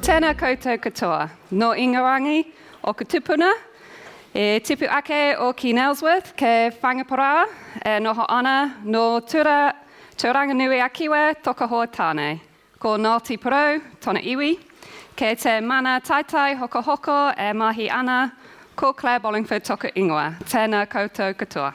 Tēnā koutou katoa. No ingarangi o Kutupuna, e tipu ake o ki Nailsworth, ke whangaporaa, e noho ana no Turanganui a Kiwe, toka hoa tāne. Ko Ngāti Porou, tona iwi, ke te mana taitai hoko hoko e mahi ana, ko Clare Bolingford toka ingoa. Tēnā koutou katoa.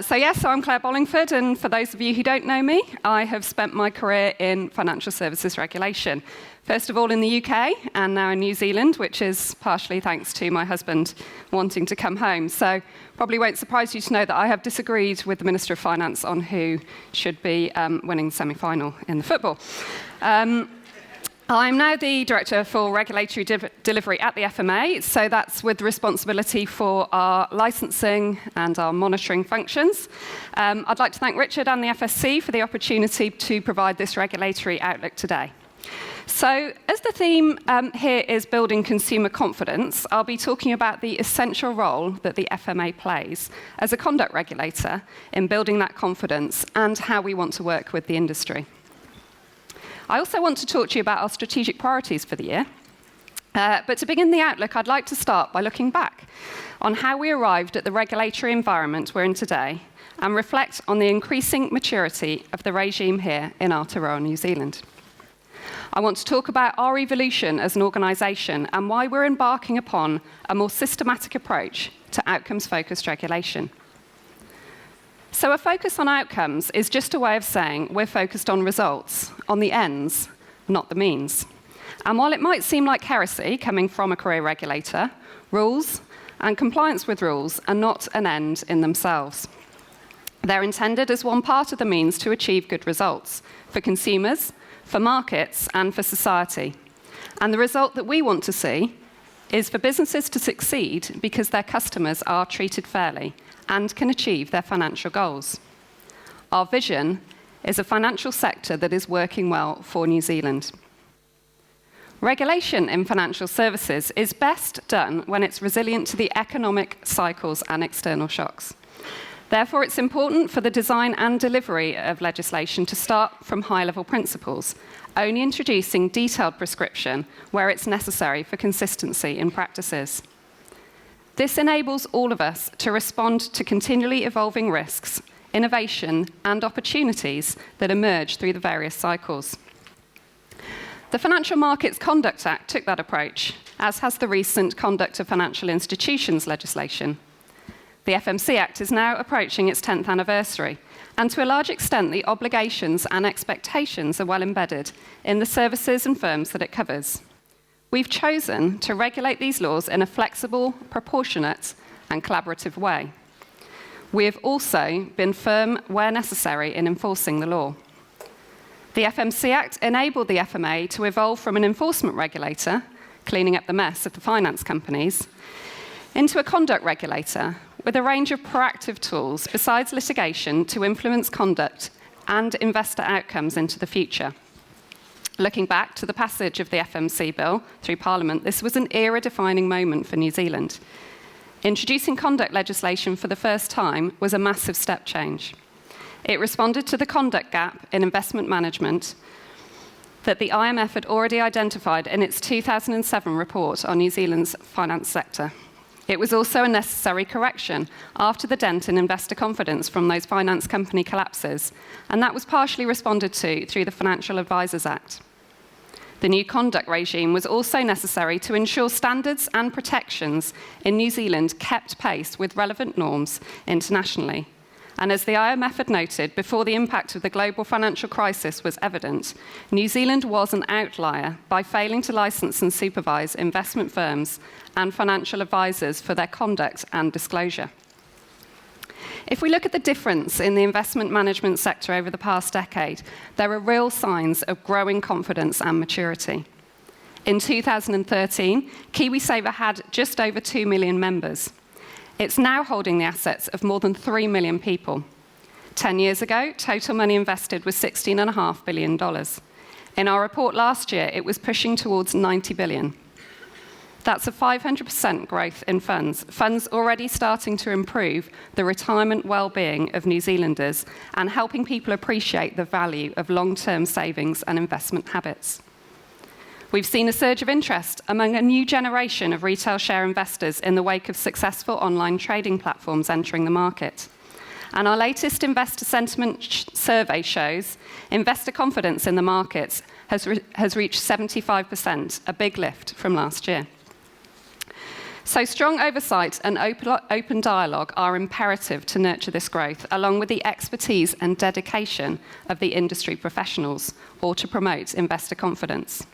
So yes, I'm Clare Bolingford, and for those of you who don't know me, I have spent my career in financial services regulation. First of all in the UK, and now in New Zealand, which is partially thanks to my husband wanting to come home. So probably won't surprise you to know that I have disagreed with the Minister of Finance on who should be winning the semi-final in the football. I'm now the Director for Regulatory Delivery at the FMA, so that's with responsibility for our licensing and our monitoring functions. I'd like to thank Richard and the FSC for the opportunity to provide this regulatory outlook today. So, as the theme here is building consumer confidence, I'll be talking about the essential role that the FMA plays as a conduct regulator in building that confidence and how we want to work with the industry. I also want to talk to you about our strategic priorities for the year. But to begin the outlook, I'd like to start by looking back on how we arrived at the regulatory environment we're in today and reflect on the increasing maturity of the regime here in Aotearoa, New Zealand. I want to talk about our evolution as an organisation and why we're embarking upon a more systematic approach to outcomes-focused regulation. So a focus on outcomes is just a way of saying we're focused on results, on the ends, not the means. And while it might seem like heresy coming from a career regulator, rules and compliance with rules are not an end in themselves. They're intended as one part of the means to achieve good results for consumers, for markets, and for society. And the result that we want to see is for businesses to succeed because their customers are treated fairly and can achieve their financial goals. Our vision is a financial sector that is working well for New Zealand. Regulation in financial services is best done when it's resilient to the economic cycles and external shocks. Therefore, it's important for the design and delivery of legislation to start from high-level principles, only introducing detailed prescription where it's necessary for consistency in practices. This enables all of us to respond to continually evolving risks, innovation, and opportunities that emerge through the various cycles. The Financial Markets Conduct Act took that approach, as has the recent Conduct of Financial Institutions legislation. The FMC Act is now approaching its 10th anniversary, and to a large extent, the obligations and expectations are well embedded in the services and firms that it covers. We've chosen to regulate these laws in a flexible, proportionate, and collaborative way. We have also been firm where necessary in enforcing the law. The FMC Act enabled the FMA to evolve from an enforcement regulator, cleaning up the mess of the finance companies, into a conduct regulator with a range of proactive tools besides litigation to influence conduct and investor outcomes into the future. Looking back to the passage of the FMC bill through Parliament, this was an era-defining moment for New Zealand. Introducing conduct legislation for the first time was a massive step change. It responded to the conduct gap in investment management that the IMF had already identified in its 2007 report on New Zealand's finance sector. It was also a necessary correction after the dent in investor confidence from those finance company collapses, and that was partially responded to through the Financial Advisors Act. The new conduct regime was also necessary to ensure standards and protections in New Zealand kept pace with relevant norms internationally. And as the IMF had noted, before the impact of the global financial crisis was evident, New Zealand was an outlier by failing to license and supervise investment firms and financial advisors for their conduct and disclosure. If we look at the difference in the investment management sector over the past decade, there are real signs of growing confidence and maturity. In 2013, KiwiSaver had just over 2 million members. It's now holding the assets of more than 3 million people. 10 years ago, total money invested was $16.5 billion. In our report last year, it was pushing towards $90 billion. That's a 500% growth in funds already starting to improve the retirement well-being of New Zealanders and helping people appreciate the value of long-term savings and investment habits. We've seen a surge of interest among a new generation of retail share investors in the wake of successful online trading platforms entering the market. And our latest investor sentiment survey shows investor confidence in the markets has reached 75%, a big lift from last year. So strong oversight and open dialogue are imperative to nurture this growth, along with the expertise and dedication of the industry professionals, or to promote investor confidence.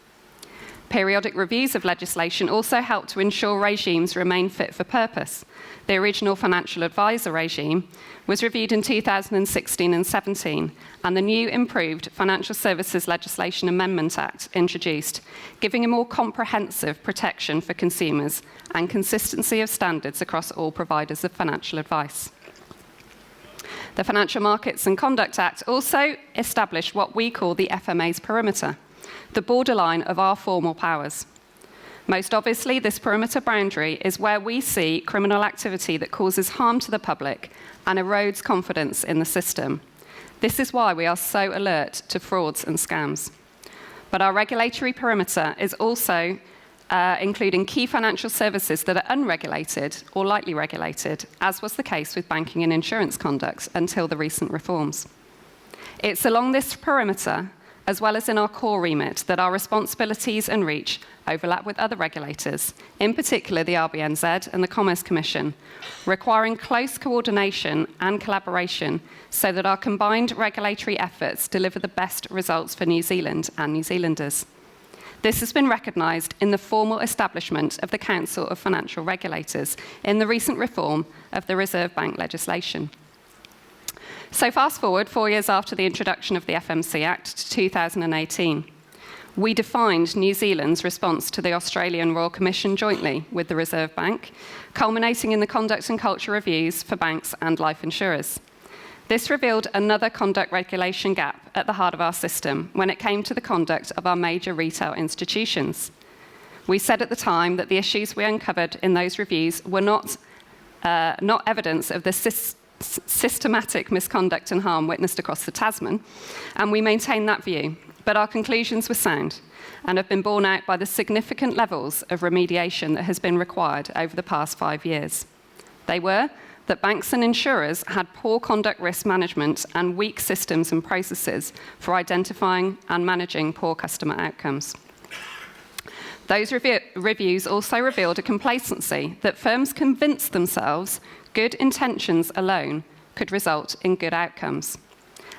Periodic reviews of legislation also help to ensure regimes remain fit for purpose. The original financial advisor regime was reviewed in 2016 and 17, and the new improved Financial Services Legislation Amendment Act introduced, giving a more comprehensive protection for consumers and consistency of standards across all providers of financial advice. The Financial Markets and Conduct Act also established what we call the FMA's perimeter, the borderline of our formal powers. Most obviously, this perimeter boundary is where we see criminal activity that causes harm to the public and erodes confidence in the system. This is why we are so alert to frauds and scams. But our regulatory perimeter is also including key financial services that are unregulated or lightly regulated, as was the case with banking and insurance conduct until the recent reforms. It's along this perimeter, as well as in our core remit, that our responsibilities and reach overlap with other regulators, in particular the RBNZ and the Commerce Commission, requiring close coordination and collaboration so that our combined regulatory efforts deliver the best results for New Zealand and New Zealanders. This has been recognised in the formal establishment of the Council of Financial Regulators in the recent reform of the Reserve Bank legislation. So fast forward 4 years after the introduction of the FMC Act to 2018. We defined New Zealand's response to the Australian Royal Commission jointly with the Reserve Bank, culminating in the conduct and culture reviews for banks and life insurers. This revealed another conduct regulation gap at the heart of our system when it came to the conduct of our major retail institutions. We said at the time that the issues we uncovered in those reviews were not evidence of the systematic misconduct and harm witnessed across the Tasman, and we maintain that view. But our conclusions were sound and have been borne out by the significant levels of remediation that has been required over the past 5 years. They were that banks and insurers had poor conduct risk management and weak systems and processes for identifying and managing poor customer outcomes. Those reviews also revealed a complacency that firms convinced themselves good intentions alone could result in good outcomes,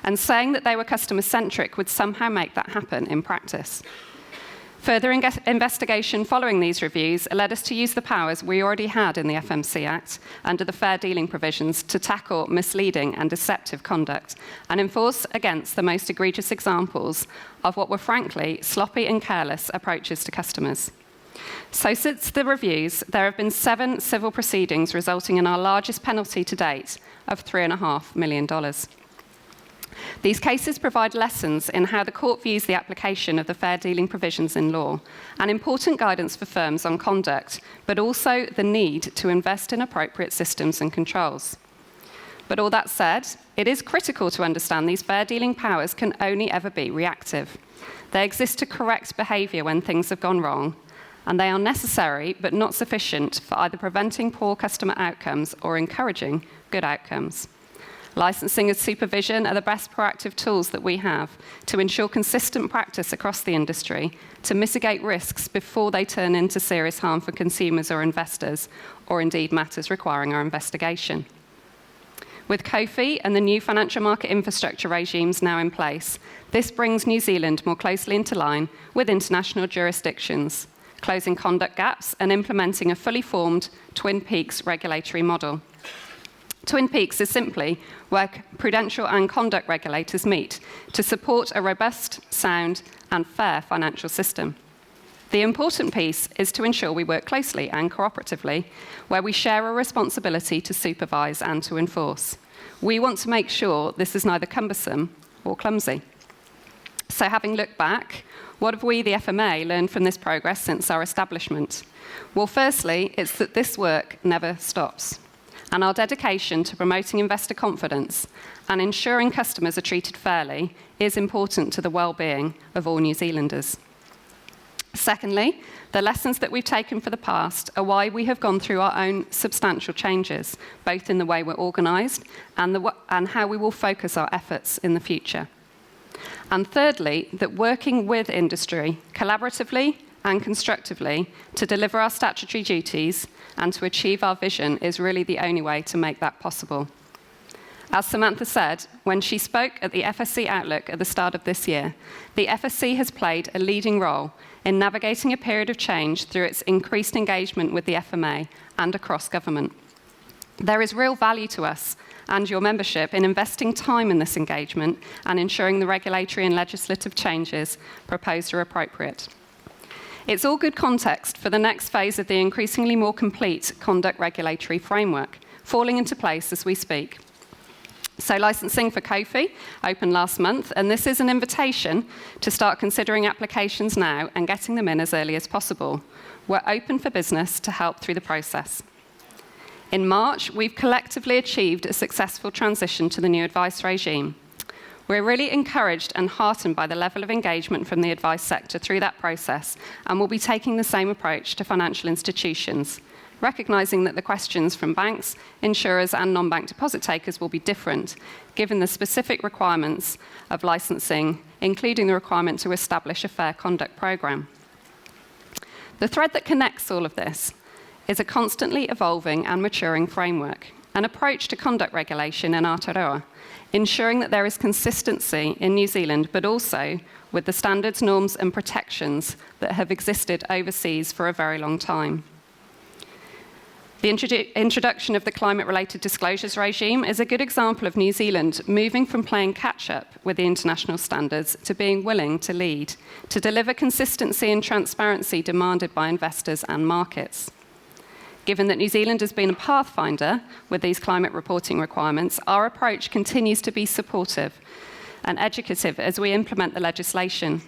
and saying that they were customer-centric would somehow make that happen in practice. Further investigation following these reviews led us to use the powers we already had in the FMC Act under the fair dealing provisions to tackle misleading and deceptive conduct and enforce against the most egregious examples of what were frankly sloppy and careless approaches to customers. So since the reviews, there have been 7 civil proceedings resulting in our largest penalty to date of $3.5 million. These cases provide lessons in how the court views the application of the fair dealing provisions in law, and important guidance for firms on conduct, but also the need to invest in appropriate systems and controls. But all that said, it is critical to understand these fair dealing powers can only ever be reactive. They exist to correct behaviour when things have gone wrong, and they are necessary but not sufficient for either preventing poor customer outcomes or encouraging good outcomes. Licensing and supervision are the best proactive tools that we have to ensure consistent practice across the industry to mitigate risks before they turn into serious harm for consumers or investors, or indeed matters requiring our investigation. With COFI and the new financial market infrastructure regimes now in place, this brings New Zealand more closely into line with international jurisdictions, closing conduct gaps and implementing a fully formed Twin Peaks regulatory model. Twin Peaks is simply where prudential and conduct regulators meet to support a robust, sound, and fair financial system. The important piece is to ensure we work closely and cooperatively, where we share a responsibility to supervise and to enforce. We want to make sure this is neither cumbersome or clumsy. So having looked back, What have we, the FMA, learned from this progress since our establishment? Well, firstly, it's that this work never stops. And our dedication to promoting investor confidence and ensuring customers are treated fairly is important to the well-being of all New Zealanders. Secondly, the lessons that we've taken for the past are why we have gone through our own substantial changes, both in the way we're organised and how we will focus our efforts in the future. And thirdly, that working with industry collaboratively and constructively to deliver our statutory duties and to achieve our vision is really the only way to make that possible. As Samantha said, when she spoke at the FSC Outlook at the start of this year, the FSC has played a leading role in navigating a period of change through its increased engagement with the FMA and across government. There is real value to us and your membership in investing time in this engagement and ensuring the regulatory and legislative changes proposed are appropriate. It's all good context for the next phase of the increasingly more complete conduct regulatory framework, falling into place as we speak. So licensing for COFI opened last month, and this is an invitation to start considering applications now and getting them in as early as possible. We're open for business to help through the process. In March, we've collectively achieved a successful transition to the new advice regime. We're really encouraged and heartened by the level of engagement from the advice sector through that process, and we'll be taking the same approach to financial institutions, recognising that the questions from banks, insurers and non-bank deposit takers will be different, given the specific requirements of licensing, including the requirement to establish a fair conduct programme. The thread that connects all of this is a constantly evolving and maturing framework, an approach to conduct regulation in Aotearoa, ensuring that there is consistency in New Zealand, but also with the standards, norms and protections that have existed overseas for a very long time. The introduction of the climate-related disclosures regime is a good example of New Zealand moving from playing catch-up with the international standards to being willing to lead, to deliver consistency and transparency demanded by investors and markets. Given that New Zealand has been a pathfinder with these climate reporting requirements, our approach continues to be supportive and educative as we implement the legislation.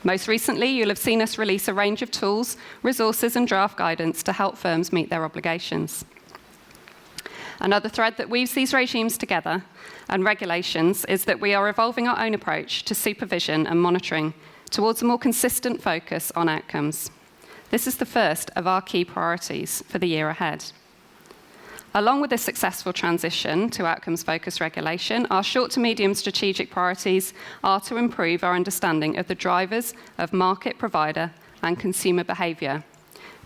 Most recently, you'll have seen us release a range of tools, resources and draft guidance to help firms meet their obligations. Another thread that weaves these regimes together and regulations is that we are evolving our own approach to supervision and monitoring towards a more consistent focus on outcomes. This is the first of our key priorities for the year ahead. Along with this successful transition to outcomes-focused regulation, our short to medium strategic priorities are to improve our understanding of the drivers of market, provider, and consumer behaviour,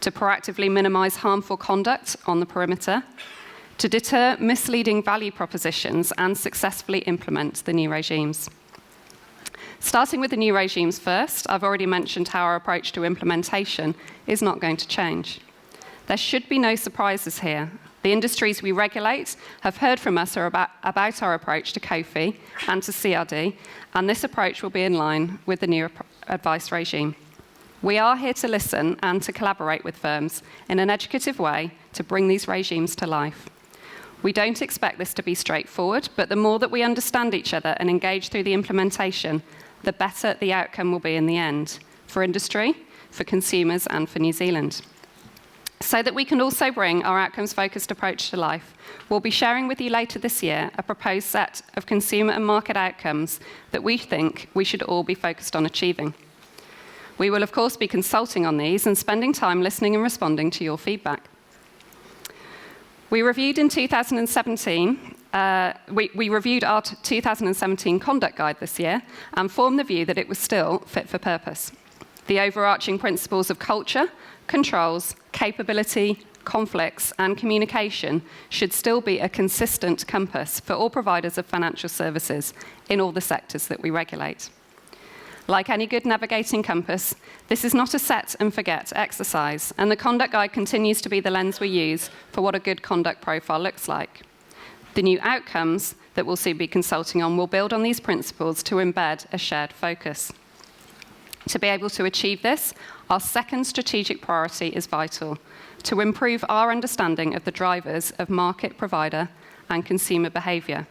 to proactively minimise harmful conduct on the perimeter, to deter misleading value propositions, and successfully implement the new regimes. Starting with the new regimes first, I've already mentioned how our approach to implementation is not going to change. There should be no surprises here. The industries we regulate have heard from us about our approach to COFI and to CRD, and this approach will be in line with the new advice regime. We are here to listen and to collaborate with firms in an educative way to bring these regimes to life. We don't expect this to be straightforward, but the more that we understand each other and engage through the implementation, the better the outcome will be in the end, for industry, for consumers, and for New Zealand. So that we can also bring our outcomes-focused approach to life, we'll be sharing with you later this year a proposed set of consumer and market outcomes that we think we should all be focused on achieving. We will, of course, be consulting on these and spending time listening and responding to your feedback. We reviewed in 2017 we reviewed our 2017 conduct guide this year and formed the view that it was still fit for purpose. The overarching principles of culture, controls, capability, conflicts, and communication should still be a consistent compass for all providers of financial services in all the sectors that we regulate. Like any good navigating compass, this is not a set and forget exercise, and the conduct guide continues to be the lens we use for what a good conduct profile looks like. The new outcomes that we'll soon be consulting on will build on these principles to embed a shared focus. To be able to achieve this, our second strategic priority is vital: to improve our understanding of the drivers of market, provider, and consumer behaviour.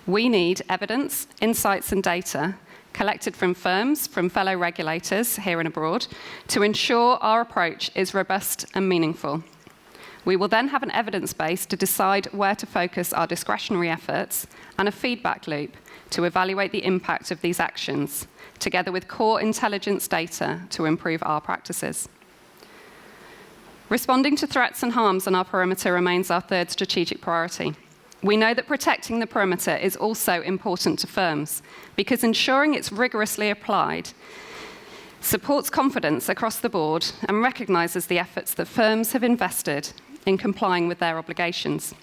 We need evidence, insights, and data collected from firms, from fellow regulators here and abroad, to ensure our approach is robust and meaningful. We will then have an evidence base to decide where to focus our discretionary efforts and a feedback loop to evaluate the impact of these actions, together with core intelligence data to improve our practices. Responding to threats and harms on our perimeter remains our third strategic priority. We know that protecting the perimeter is also important to firms because ensuring it's rigorously applied supports confidence across the board and recognises the efforts that firms have invested in complying with their obligations.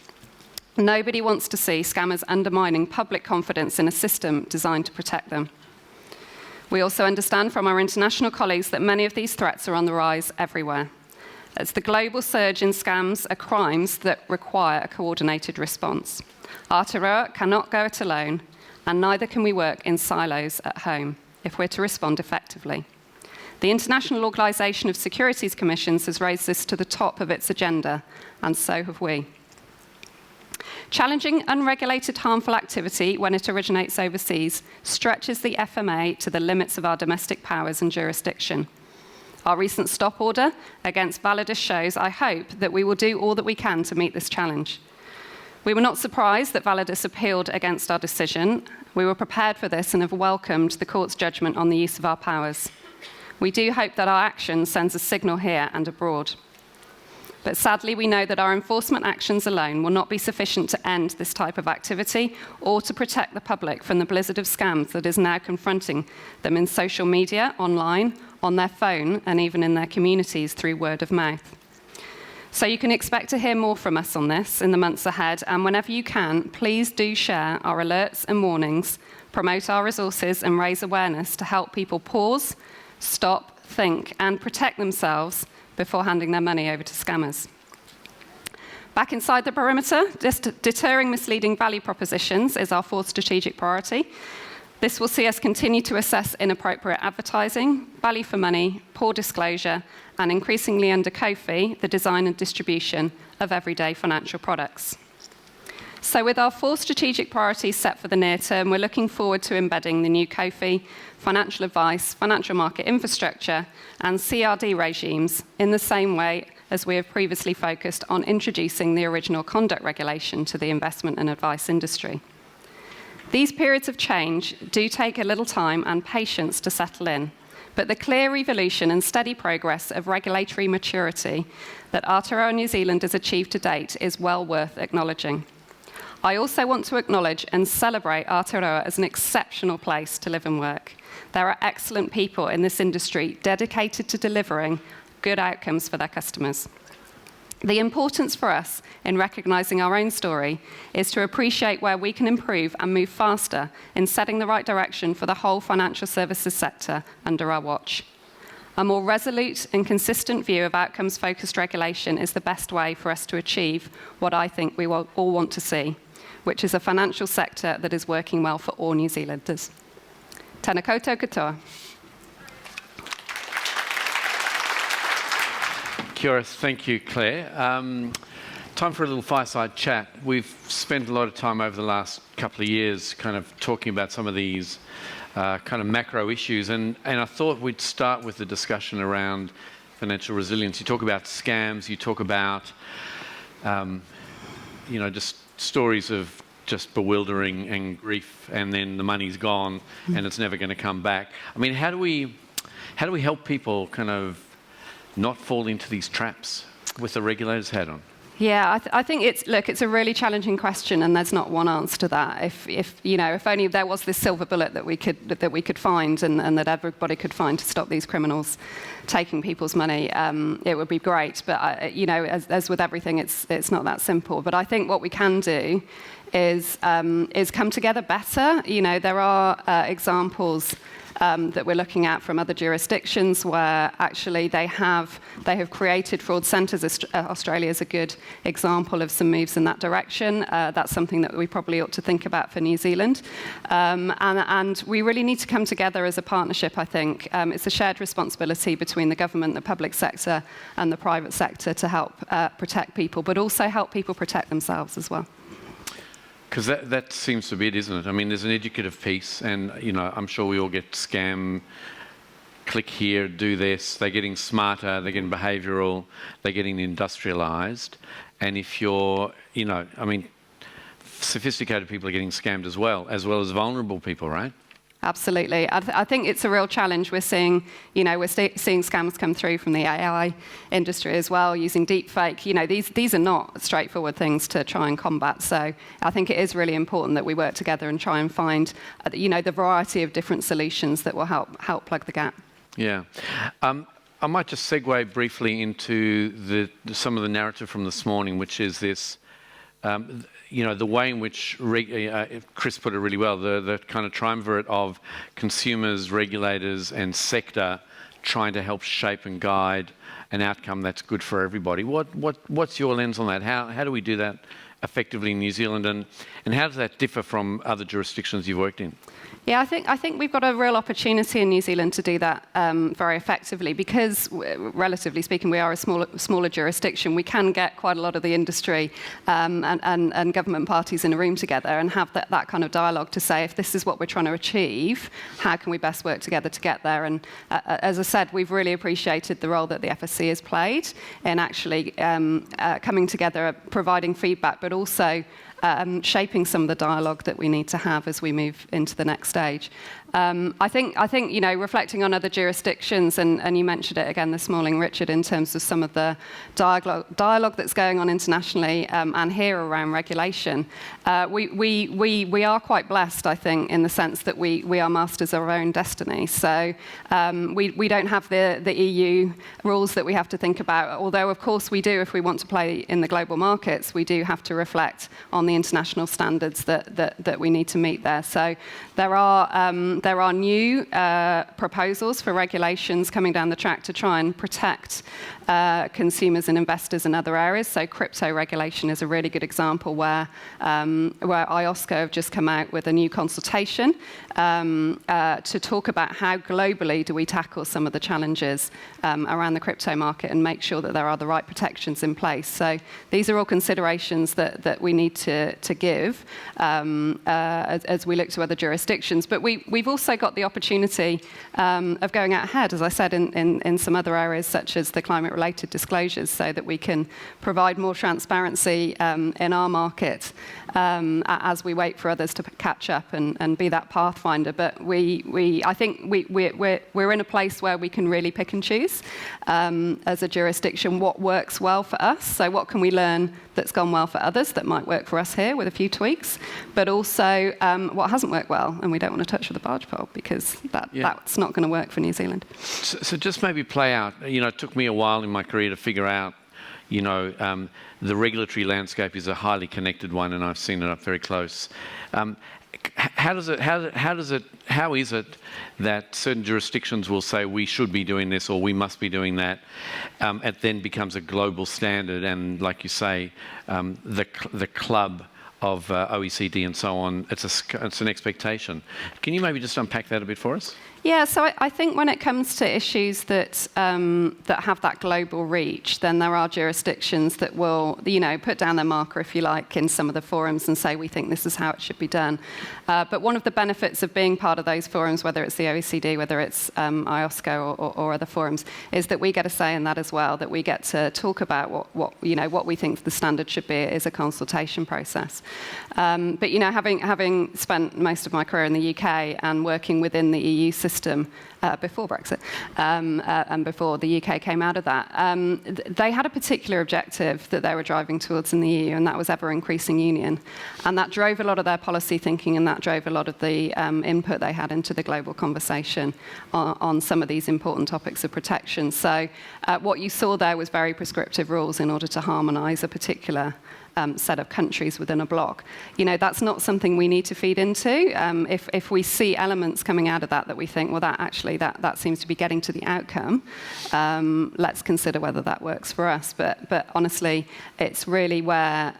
Nobody wants to see scammers undermining public confidence in a system designed to protect them. We also understand from our international colleagues that many of these threats are on the rise everywhere. As the global surge in scams are crimes that require a coordinated response. Aotearoa cannot go it alone, and neither can we work in silos at home if we're to respond effectively. The International Organisation of Securities Commissions has raised this to the top of its agenda, and so have we. Challenging unregulated harmful activity when it originates overseas stretches the FMA to the limits of our domestic powers and jurisdiction. Our recent stop order against Validus shows, I hope, that we will do all that we can to meet this challenge. We were not surprised that Validus appealed against our decision. We were prepared for this and have welcomed the court's judgment on the use of our powers. We do hope that our action sends a signal here and abroad. But sadly, we know that our enforcement actions alone will not be sufficient to end this type of activity or to protect the public from the blizzard of scams that is now confronting them in social media, online, on their phone, and even in their communities through word of mouth. So you can expect to hear more from us on this in the months ahead, and whenever you can, please do share our alerts and warnings, promote our resources, and raise awareness to help people pause, stop, think, and protect themselves before handing their money over to scammers. Back inside the perimeter, deterring misleading value propositions is our fourth strategic priority. This will see us continue to assess inappropriate advertising, value for money, poor disclosure, and increasingly under COFI, the design and distribution of everyday financial products. So with our four strategic priorities set for the near term, we're looking forward to embedding the new COFI, financial advice, financial market infrastructure, and CRD regimes in the same way as we have previously focused on introducing the original conduct regulation to the investment and advice industry. These periods of change do take a little time and patience to settle in, but the clear evolution and steady progress of regulatory maturity that Aotearoa New Zealand has achieved to date is well worth acknowledging. I also want to acknowledge and celebrate Aotearoa as an exceptional place to live and work. There are excellent people in this industry dedicated to delivering good outcomes for their customers. The importance for us in recognising our own story is to appreciate where we can improve and move faster in setting the right direction for the whole financial services sector under our watch. A more resolute and consistent view of outcomes-focused regulation is the best way for us to achieve what I think we all want to see, which is a financial sector that is working well for all New Zealanders. Tēnā koutou katoa. Kia ora. Thank you, Claire. Time for a little fireside chat. We've spent a lot of time over the last couple of years kind of talking about some of these kind of macro issues, and I thought we'd start with the discussion around financial resilience. You talk about scams, you talk about just stories of just bewildering and grief, and then the money's gone and it's never going to come back. I mean, how do we help people kind of not fall into these traps with the regulator's hat on? Yeah, I think it's a really challenging question, and there's not one answer to that. If only there was this silver bullet that we could find and that everybody could find to stop these criminals taking people's money, it would be great. But as with everything, it's not that simple. But I think what we can do is come together better. There are examples that we're looking at from other jurisdictions where actually they have created fraud centres. Australia is a good example of some moves in that direction. That's something that we probably ought to think about for New Zealand. And we really need to come together as a partnership, I think. It's a shared responsibility between the government, the public sector, and the private sector to help protect people, but also help people protect themselves as well. Because that seems to be it, isn't it? I mean, there's an educative piece, and I'm sure we all get scam. Click here, do this. They're getting smarter. They're getting behavioural. They're getting industrialised. And if you're, sophisticated people are getting scammed as well as vulnerable people, right? Absolutely. I think it's a real challenge. We're seeing, seeing scams come through from the AI industry as well, using deepfake. These are not straightforward things to try and combat. So I think it is really important that we work together and try and find, the variety of different solutions that will help plug the gap. Yeah. I might just segue briefly into some of the narrative from this morning, which is this. The way in which Chris put it really well, the kind of triumvirate of consumers, regulators, and sector trying to help shape and guide an outcome that's good for everybody. What's your lens on that? How do we do that effectively in New Zealand, and how does that differ from other jurisdictions you've worked in? Yeah, I think we've got a real opportunity in New Zealand to do that very effectively because, relatively speaking, we are a smaller jurisdiction. We can get quite a lot of the industry and government parties in a room together and have that kind of dialogue to say, if this is what we're trying to achieve, how can we best work together to get there? And as I said, we've really appreciated the role that the FSC has played in actually coming together, providing feedback, but also shaping some of the dialogue that we need to have as we move into the next stage. I think reflecting on other jurisdictions, and you mentioned it again this morning, Richard, in terms of some of the dialogue that's going on internationally and here around regulation. We are quite blessed, I think, in the sense that we are masters of our own destiny. So we don't have the EU rules that we have to think about, although of course we do if we want to play in the global markets. We do have to reflect on the international standards that we need to meet there. So there are new proposals for regulations coming down the track to try and protect consumers and investors in other areas. So crypto regulation is a really good example where IOSCO have just come out with a new consultation to talk about how globally do we tackle some of the challenges around the crypto market and make sure that there are the right protections in place. So these are all considerations that we need to give as we look to other jurisdictions. But we've also got the opportunity of going out ahead, as I said, in some other areas such as the climate-related disclosures, so that we can provide more transparency in our market as we wait for others to catch up and be that pathfinder. But I think we're in a place where we can really pick and choose as a jurisdiction what works well for us. So what can we learn that's gone well for others that might work for us here with a few tweaks, but also what hasn't worked well, and we don't want to touch with a barge pole because that's not going to work for New Zealand. So just maybe play out. It took me a while in my career to figure out. The regulatory landscape is a highly connected one, and I've seen it up very close. How is it that certain jurisdictions will say we should be doing this or we must be doing that? It then becomes a global standard, and like you say, the club of OECD and so on, it's an expectation. Can you maybe just unpack that a bit for us? Yeah, so I think when it comes to issues that have that global reach, then there are jurisdictions that will, put down their marker, if you like, in some of the forums and say, we think this is how it should be done. But one of the benefits of being part of those forums, whether it's the OECD, whether it's IOSCO or other forums, is that we get a say in that as well, that we get to talk about what we think the standard should be. It is a consultation process. But, having spent most of my career in the UK and working within the EU system before Brexit and before the UK came out of that, they had a particular objective that they were driving towards in the EU, and that was ever-increasing union. And that drove a lot of their policy thinking, and that drove a lot of the input they had into the global conversation on some of these important topics of protection. So what you saw there was very prescriptive rules in order to harmonise a particular set of countries within a bloc. That's not something we need to feed into. If we see elements coming out of that we think, well, that seems to be getting to the outcome, let's consider whether that works for us. But honestly, it's really where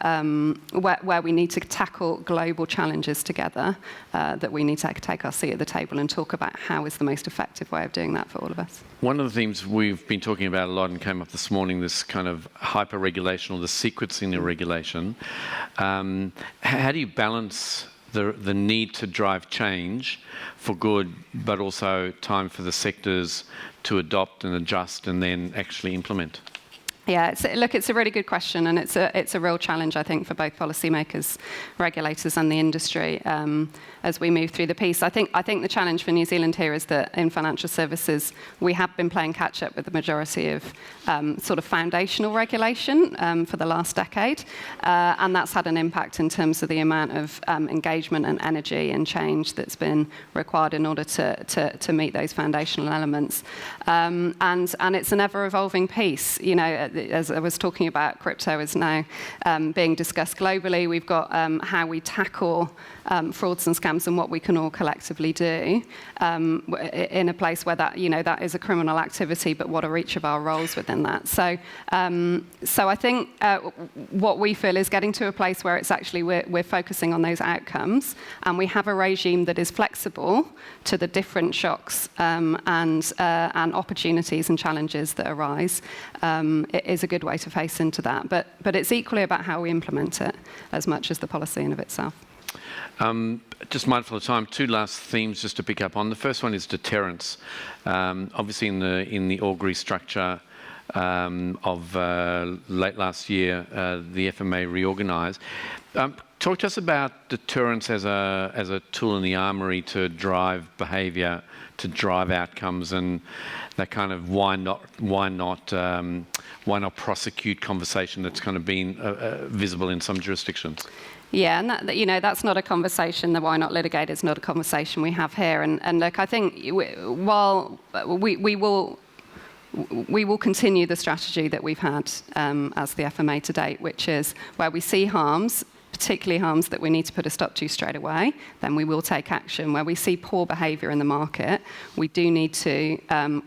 we need to tackle global challenges together that we need to take our seat at the table and talk about how is the most effective way of doing that for all of us. One of the themes we've been talking about a lot and came up this morning, this kind of hyper-regulation or the sequencing of regulation. legislation. How do you balance the need to drive change for good, but also time for the sectors to adopt and adjust and then actually implement? Yeah, it's a really good question, and it's a real challenge, I think, for both policymakers, regulators, and the industry as we move through the piece. I think the challenge for New Zealand here is that in financial services, we have been playing catch up with the majority of sort of foundational regulation for the last decade, and that's had an impact in terms of the amount of engagement and energy and change that's been required in order to meet those foundational elements. And it's an ever-evolving piece. You know, as I was talking about, crypto is now being discussed globally. We've got how we tackle frauds and scams and what we can all collectively do in a place where that, you know, that is a criminal activity, but what are each of our roles within that? So I think what we feel is getting to a place where it's actually we're focusing on those outcomes, and we have a regime that is flexible to the different shocks and opportunities and challenges that arise. It is a good way to face into that, but it's equally about how we implement it as much as the policy in of itself. Just mindful of time, two last themes just to pick up on. The first one is deterrence. Obviously, in the augury structure of late last year, the FMA reorganised. Talk to us about deterrence as a tool in the armoury to drive behaviour, to drive outcomes, and that kind of why not prosecute conversation that's kind of been visible in some jurisdictions. Yeah, and that, you know, that's not a conversation. The why not litigate is not a conversation we have here. And look, I think while we will continue the strategy that we've had as the FMA to date, which is where we see harms, particularly harms that we need to put a stop to straight away, then we will take action. Where we see poor behaviour in the market, we do need to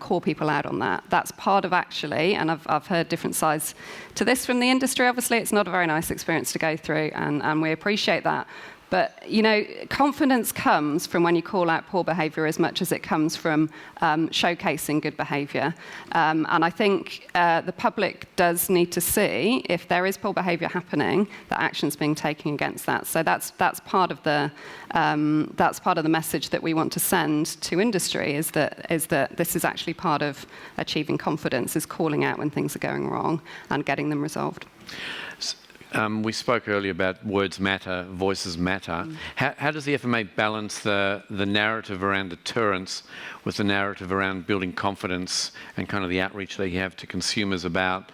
call people out on that. That's part of actually, and I've heard different sides to this from the industry. Obviously, it's not a very nice experience to go through, and we appreciate that. But, you know, confidence comes from when you call out poor behaviour as much as it comes from showcasing good behaviour. And I think the public does need to see if there is poor behaviour happening, that action's being taken against that. So that's part of the message that we want to send to industry is that this is actually part of achieving confidence, is calling out when things are going wrong and getting them resolved. We spoke earlier about words matter, voices matter. How does the FMA balance the narrative around deterrence with the narrative around building confidence and kind of the outreach that you have to consumers about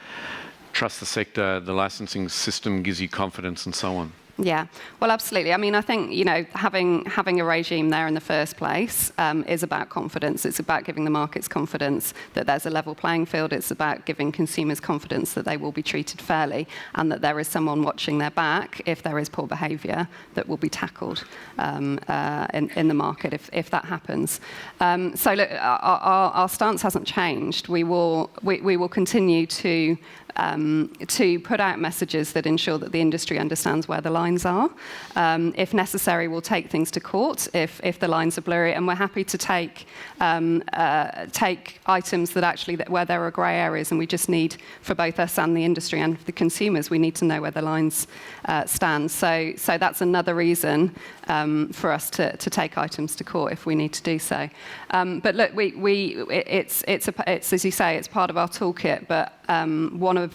trust the sector, the licensing system gives you confidence, and so on? Yeah, well, absolutely. I mean, I think, you know, having a regime there in the first place is about confidence. It's about giving the markets confidence that there's a level playing field. It's about giving consumers confidence that they will be treated fairly and that there is someone watching their back if there is poor behaviour that will be tackled in the market if that happens. So look, our stance hasn't changed. We will continue to put out messages that ensure that the industry understands where the lines are. If necessary, we'll take things to court if the lines are blurry, and we're happy to take items that actually where there are grey areas, and we just need, for both us and the industry and the consumers, we need to know where the lines stand. So that's another reason for us to take items to court if we need to do so. But look, it's as you say, it's part of our toolkit, but one of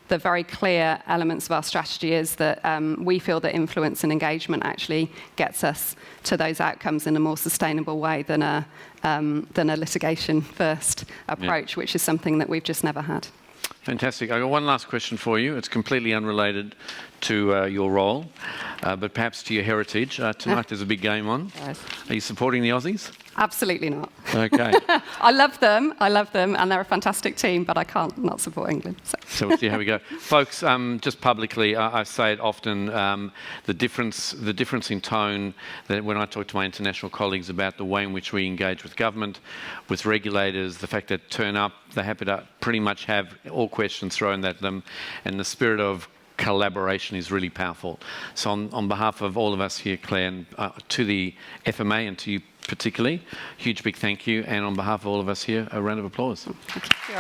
the very clear elements of our strategy is that we feel that influence and engagement actually gets us to those outcomes in a more sustainable way than a litigation-first approach, which is something that we've just never had. Fantastic. I've got one last question for you. It's completely unrelated to your role, but perhaps to your heritage. Tonight there's a big game on. Yes. Are you supporting the Aussies? Absolutely not. Okay. I love them, and they're a fantastic team, but I can't not support England. So we'll see how we go. Folks, just publicly, I say it often, the difference in tone that when I talk to my international colleagues about the way in which we engage with government, with regulators, the fact that turn up, they're happy to pretty much have all questions thrown at them, and the spirit of collaboration is really powerful. So on behalf of all of us here, Clare, and to the FMA and to you particularly, huge big thank you, and on behalf of all of us here, a round of applause. Thank you.